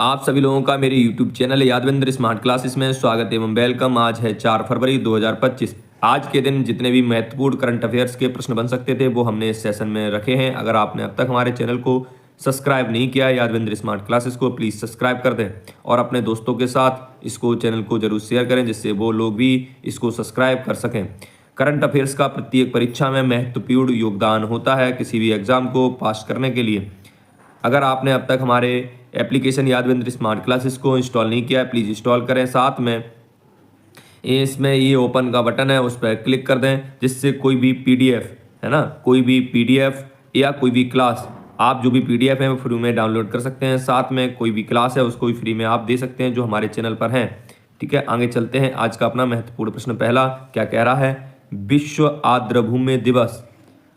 आप सभी लोगों का मेरे YouTube channel Yadvindra smart classes में स्वागत एवं वेलकम। आज है 4 फरवरी 2025। आज के दिन जितने भी महत्वपूर्ण करंट अफेयर्स के प्रश्न बन सकते थे वो हमने इस सेशन में रखे हैं। अगर आपने अब तक हमारे चैनल को सब्सक्राइब नहीं किया है यादविंद्र स्मार्ट क्लासेस को, प्लीज़ सब्सक्राइब कर दें और अपने दोस्तों के साथ इसको चैनल को जरूर शेयर करें जिससे वो लोग भी इसको सब्सक्राइब कर सकें। करंट अफेयर्स का प्रत्येक परीक्षा में महत्वपूर्ण योगदान होता है किसी भी एग्जाम को पास करने के लिए। अगर आपने अब तक हमारे एप्लीकेशन यादविंद्र स्मार्ट क्लासेस को इंस्टॉल नहीं किया है, प्लीज़ इंस्टॉल करें। साथ में इसमें ये ओपन का बटन है, उस पर क्लिक कर दें जिससे कोई भी पीडीएफ है ना, कोई भी पीडीएफ या कोई भी क्लास, आप जो भी पीडीएफ है वो फ्री में डाउनलोड कर सकते हैं। साथ में कोई भी क्लास है उसको भी फ्री में आप दे सकते हैं जो हमारे चैनल पर हैं। ठीक है, आगे चलते हैं। आज का अपना महत्वपूर्ण प्रश्न पहला क्या कह रहा है? विश्व आर्द्रभूमि दिवस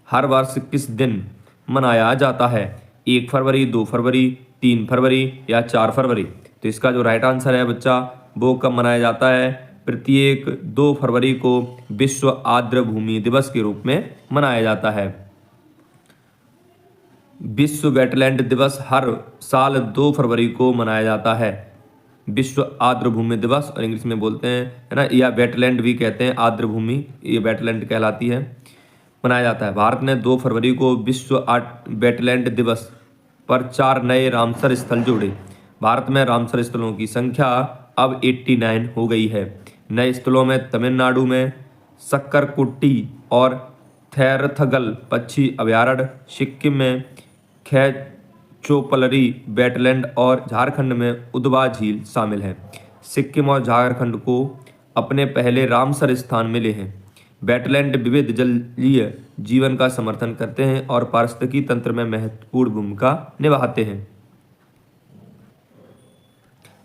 हर वर्ष किस दिन मनाया जाता है? 1 फरवरी, 2 फरवरी, 3 फरवरी या 4 फरवरी? तो इसका जो राइट आंसर है बच्चा वो कब मनाया जाता है? प्रत्येक 2 फरवरी को विश्व आर्द्रभूमि दिवस के रूप में मनाया जाता है। विश्व वेटलैंड दिवस हर साल 2 फरवरी को मनाया जाता है। विश्व आर्द्रभूमि दिवस और इंग्लिश में बोलते हैं है ना, या वेटलैंड भी कहते हैं, आर्द्रभूमि ये वेटलैंड कहलाती है, मनाया जाता है। भारत ने 2 फरवरी को विश्व वेटलैंड दिवस पर 4 नए रामसर स्थल जोड़े। भारत में रामसर स्थलों की संख्या अब 89 हो गई है। नए स्थलों में तमिलनाडु में सक्करकुट्टी और थैरथगल पक्षी अभयारण्य, सिक्किम में खेचोपलरी वेटलैंड और झारखंड में उदवा झील शामिल है। सिक्किम और झारखंड को अपने पहले रामसर स्थान मिले हैं। वेटलैंड विविध जलीय जीवन का समर्थन करते हैं और पारिस्थितिकी तंत्र में महत्वपूर्ण भूमिका निभाते हैं।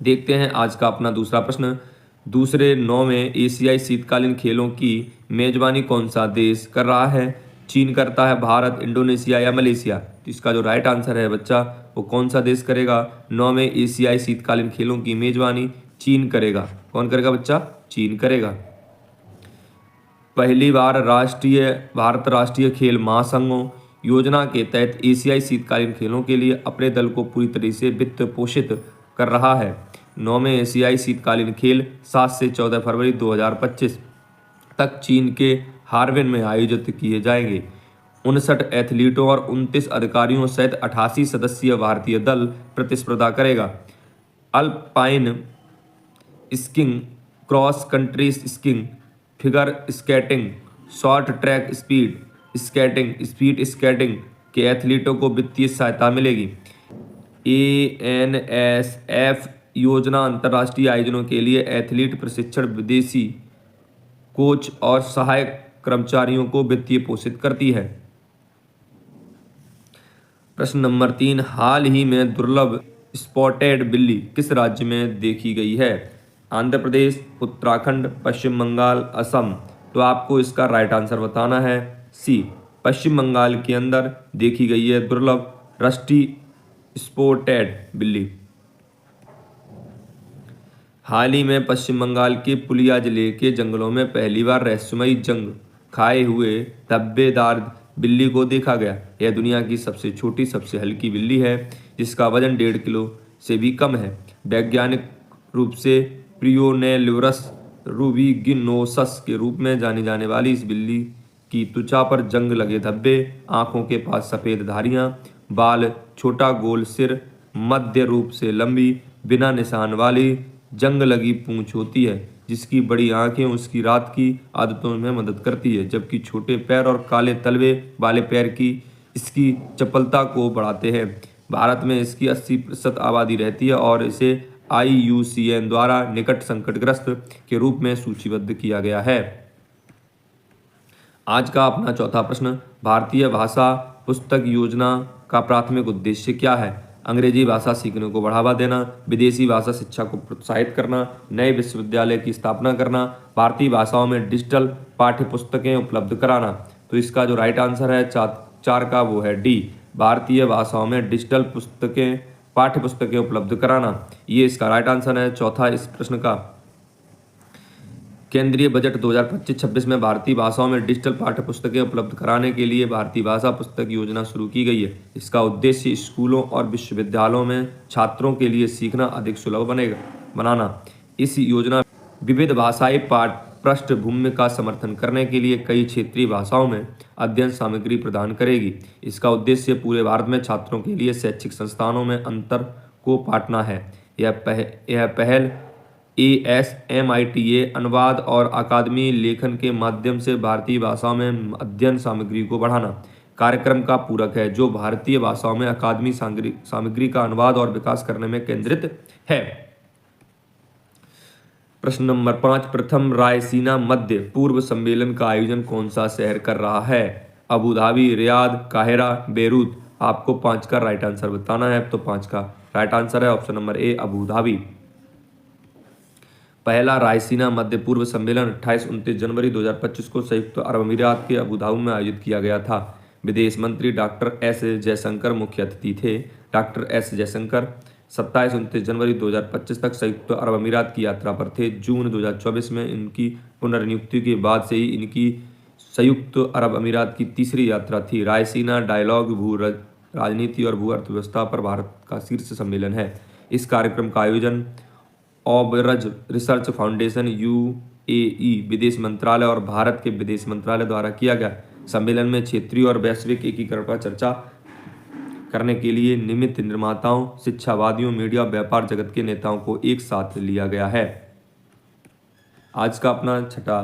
देखते हैं आज का अपना दूसरा प्रश्न। दूसरे 9वें एशियाई शीतकालीन खेलों की मेजबानी कौन सा देश कर रहा है? चीन करता है, भारत, इंडोनेशिया या मलेशिया? तो इसका जो राइट आंसर है बच्चा वो कौन सा देश करेगा? 9वें एशियाई शीतकालीन खेलों की मेजबानी चीन करेगा। कौन करेगा बच्चा? चीन करेगा। पहली बार भारत राष्ट्रीय खेल महासंघों योजना के तहत एशियाई शीतकालीन खेलों के लिए अपने दल को पूरी तरह से वित्त पोषित कर रहा है। 9वें एशियाई शीतकालीन खेल 7 से 14 फरवरी 2025 तक चीन के हार्बिन में आयोजित किए जाएंगे। 59 एथलीटों और 29 अधिकारियों सहित 88 सदस्यीय भारतीय दल प्रतिस्पर्धा करेगा। Alpine skiing, cross country skiing, figure skating, short track speed skating के एथलीटों को वित्तीय सहायता मिलेगी। ANSF योजना अंतर्राष्ट्रीय आयोजनों के लिए एथलीट प्रशिक्षण, विदेशी कोच और सहायक कर्मचारियों को वित्तीय पोषित करती है। प्रश्न नंबर 3, हाल ही में दुर्लभ स्पॉटेड बिल्ली किस राज्य में देखी गई है? आंध्र प्रदेश, उत्तराखंड, पश्चिम बंगाल, असम? तो आपको इसका राइट आंसर बताना है सी, पश्चिम बंगाल के अंदर देखी गई है दुर्लभ रस्टी स्पॉटेड बिल्ली। हाल ही में पश्चिम बंगाल के पुलिया जिले के जंगलों में पहली बार रहस्यमयी जंग खाए हुए धब्बेदार बिल्ली को देखा गया। यह दुनिया की सबसे छोटी, सबसे हल्की बिल्ली है जिसका वजन 1.5 किलो से भी कम है। वैज्ञानिक रूप से प्रियोनेलुरस रूबिगिनोसस के रूप में जानी जाने वाली इस बिल्ली की त्वचा पर जंग लगे धब्बे, आंखों के पास सफ़ेद धारियां, बाल, छोटा गोल सिर, मध्य रूप से लंबी बिना निशान वाली जंग लगी पूंछ होती है जिसकी बड़ी आंखें उसकी रात की आदतों में मदद करती है, जबकि छोटे पैर और काले तलवे वाले पैर की इसकी चपलता को बढ़ाते हैं। भारत में इसकी 80% आबादी रहती है और इसे IUCN द्वारा निकट संकटग्रस्त के रूप में सूचीबद्ध किया गया है। आज का अपना चौथा प्रश्न, भारतीय भाषा पुस्तक योजना का प्राथमिक उद्देश्य क्या है? अंग्रेजी भाषा सीखने को बढ़ावा देना, विदेशी भाषा शिक्षा को प्रोत्साहित करना, नए विश्वविद्यालय की स्थापना करना, भारतीय भाषाओं में डिजिटल पाठ्य पुस्तकें उपलब्ध कराना। तो इसका जो राइट आंसर है 4 का वो है डी, भारतीय भाषाओं में डिजिटल पाठ्य पुस्तकें उपलब्ध कराना। ये इसका राइट आंसर है चौथा इस प्रश्न का। केंद्रीय बजट 2025-26 में भारतीय भाषाओं में डिजिटल पाठ्य पुस्तकें उपलब्ध कराने के लिए भारतीय भाषा पुस्तक योजना शुरू की गई है। इसका उद्देश्य स्कूलों और विश्वविद्यालयों में छात्रों के लिए सीखना अधिक सुलभ बनाना। इस योजना विविध भाषाई पाठ पृष्ठभूमि का समर्थन करने के लिए कई क्षेत्रीय भाषाओं में अध्ययन सामग्री प्रदान करेगी। इसका उद्देश्य पूरे भारत में छात्रों के लिए शैक्षिक संस्थानों में अंतर को पाटना है। यह पहल ASMITA अनुवाद और अकादमी लेखन के माध्यम से भारतीय भाषाओं में अध्ययन सामग्री को बढ़ाना कार्यक्रम का पूरक है, जो भारतीय भाषाओं में अकादमी सामग्री का अनुवाद और विकास करने में केंद्रित है। प्रश्न नंबर 5, प्रथम रायसीना मध्य पूर्व सम्मेलन का आयोजन कौन सा शहर कर रहा है? Abu Dhabi, Riyadh, Cairo, Beirut. आपको 5 का राइट आंसर बताना है, तो 5 का राइट आंसर है option number A, Abu Dhabi. पहला रायसीना मध्य पूर्व सम्मेलन 28-29 जनवरी 2025 को संयुक्त अरब अमीरात के अबू धाबी में आयोजित किया गया था। विदेश मंत्री डॉक्टर एस जयशंकर मुख्य अतिथि थे। डॉक्टर एस जयशंकर 27-29 जनवरी 2025 तक संयुक्त अरब अमीरात की यात्रा पर थे। जून 2024 में इनकी पुनर्नियुक्ति के बाद से ही इनकी संयुक्त अरब अमीरात की तीसरी यात्रा थी। रायसीना डायलॉग भू राजनीति और भू अर्थव्यवस्था पर भारत का शीर्ष सम्मेलन है। इस कार्यक्रम का आयोजन ओबरज रिसर्च फाउंडेशन UAE विदेश मंत्रालय और भारत के विदेश मंत्रालय द्वारा किया गया। सम्मेलन में क्षेत्रीय और वैश्विक एकीकरण पर चर्चा करने के लिए निमित्त निर्माताओं, शिक्षावादियों, मीडिया, व्यापार जगत के नेताओं को एक साथ लिया गया है। आज का अपना छठा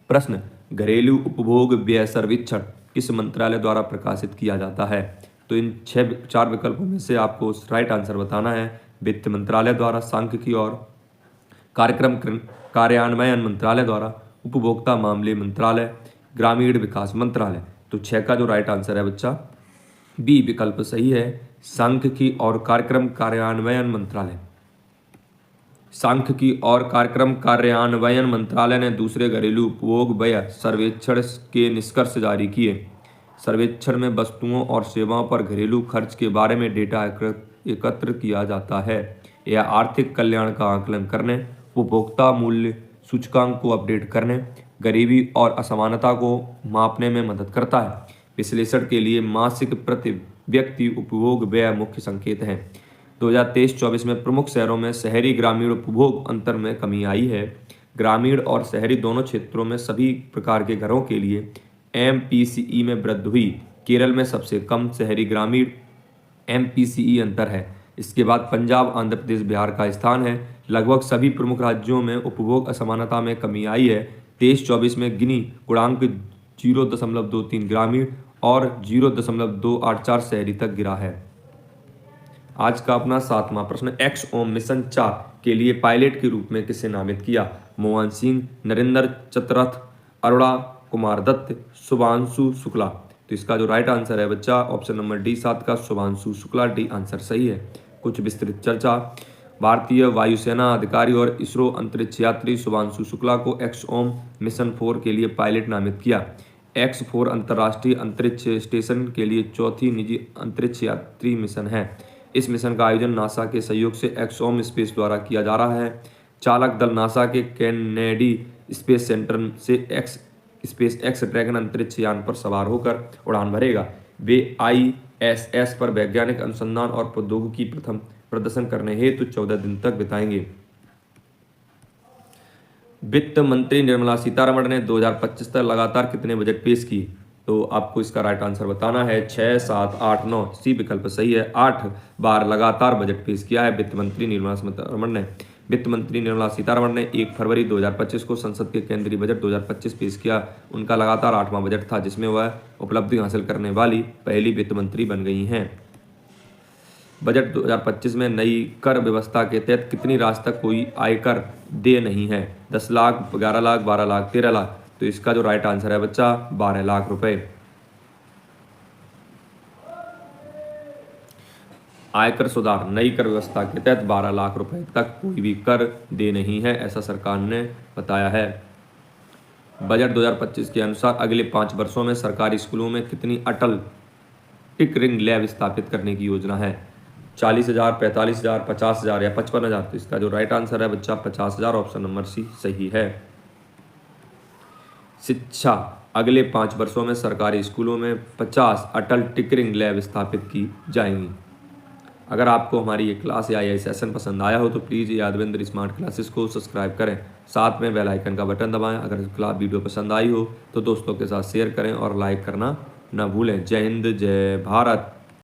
प्रश्न, घरेलू उपभोग व्यय सर्वेक्षण किस मंत्रालय द्वारा प्रकाशित किया जाता है? तो इन 4 विकल्पों में से आपको राइट आंसर बताना है। वित्त मंत्रालय द्वारा, सांख्यिकी और कार्यक्रम कार्यान्वयन मंत्रालय द्वारा, उपभोक्ता मामले मंत्रालय, ग्रामीण विकास मंत्रालय। तो 6 का जो राइट आंसर है बच्चा बी विकल्प सही है, सांख्यिकी और कार्यक्रम कार्यान्वयन मंत्रालय। सांख्यिकी और कार्यक्रम कार्यान्वयन मंत्रालय ने दूसरे घरेलू उपभोग व्यय सर्वेक्षण के निष्कर्ष जारी किए। सर्वेक्षण में वस्तुओं और सेवाओं पर घरेलू खर्च के बारे में डेटा एकत्र किया जाता है। यह आर्थिक कल्याण का आकलन करने, उपभोक्ता मूल्य सूचकांक को अपडेट करने, गरीबी और असमानता को मापने में मदद करता है। विश्लेषण के लिए मासिक प्रति व्यक्ति उपभोग व्यय मुख्य संकेत हैं। 2023-24 में प्रमुख शहरों में शहरी ग्रामीण उपभोग अंतर में कमी आई है। ग्रामीण और शहरी दोनों क्षेत्रों में सभी प्रकार के घरों के लिए MPCE में वृद्धि हुई। केरल में सबसे कम शहरी ग्रामीण MPCE अंतर है। इसके बाद पंजाब, आंध्र प्रदेश, बिहार का स्थान है। लगभग सभी प्रमुख राज्यों में उपभोग असमानता में कमी आई है। 23-24 में गिनी गुणांक 0.23 ग्रामीण और 0.284 शहरी तक गिरा है। आज का अपना 7वां प्रश्न, XOM मिशन 4 के लिए पायलट के रूप में किसे नामित किया? मोहन सिंह, नरेंद्र चतरथ, अरोड़ा कुमार दत्त, शुभांशु शुक्ला। तो इसका जो राइट आंसर है बच्चा ऑप्शन नंबर डी 7 का शुभांशु शुक्ला, डी आंसर सही है। कुछ विस्तृत चर्चा, भारतीय वायुसेना अधिकारी और इसरो अंतरिक्ष यात्री शुभांशु शुक्ला को XOM मिशन 4 के लिए पायलट नामित किया। X4 अंतर्राष्ट्रीय अंतरिक्ष स्टेशन के लिए चौथी निजी अंतरिक्ष यात्री मिशन है। इस मिशन का आयोजन नासा के सहयोग से XOM स्पेस द्वारा किया जा रहा है। चालक दल नासा के कैनेडी स्पेस सेंटर से स्पेस एक्स ड्रैगन अंतरिक्ष यान पर सवार होकर उड़ान भरेगा। वे ISS पर वैज्ञानिक अनुसंधान और प्रौद्योगिकी प्रथम प्रदर्शन करने हेतु 14 दिन तक बिताएंगे। वित्त मंत्री निर्मला सीतारमण ने 2025 तक लगातार कितने बजट पेश किए? तो आपको इसका राइट आंसर बताना है। 6, 7, 8, 9। सी विकल्प सही है। 8 बार लगातार बजट पेश किया है वित्त मंत्री निर्मला सीतारमण ने। वित्त मंत्री निर्मला सीतारमण ने 1 फरवरी 2025 को संसद के केंद्रीय बजट 2025 पेश किया। उनका लगातार 8वां बजट था, जिसमें वह उपलब्धि हासिल करने वाली पहली वित्त मंत्री बन गई हैं। बजट 2025 में नई कर व्यवस्था के तहत कितनी राशि तक कोई आयकर देय नहीं है? 10 लाख, 11 लाख, 12 लाख, 13 लाख। तो इसका जो राइट आंसर है बच्चा 12 लाख रुपए। आयकर सुधार, नई कर व्यवस्था के तहत 12 लाख रुपए तक कोई भी कर दे नहीं है, ऐसा सरकार ने बताया है। बजट 2025 के अनुसार अगले 5 वर्षों में सरकारी स्कूलों में कितनी अटल टिकरिंग लैब स्थापित करने की योजना है? 40,000, 45,000, 50,000 या 55,000। तो इसका जो राइट आंसर है बच्चा 50,000, ऑप्शन नंबर सी सही है। शिक्षा, अगले 5 वर्षों में सरकारी स्कूलों में 50 अटल टिंकरिंग लैब स्थापित की जाएंगी। अगर आपको हमारी ये क्लास या ये सेशन पसंद आया हो तो प्लीज़ यादवेंद्र स्मार्ट क्लासेस को सब्सक्राइब करें, साथ में बेल आइकन का बटन दबाएं। अगर क्लास वीडियो पसंद आई हो तो दोस्तों के साथ शेयर करें और लाइक करना ना भूलें। जय हिंद, जय भारत।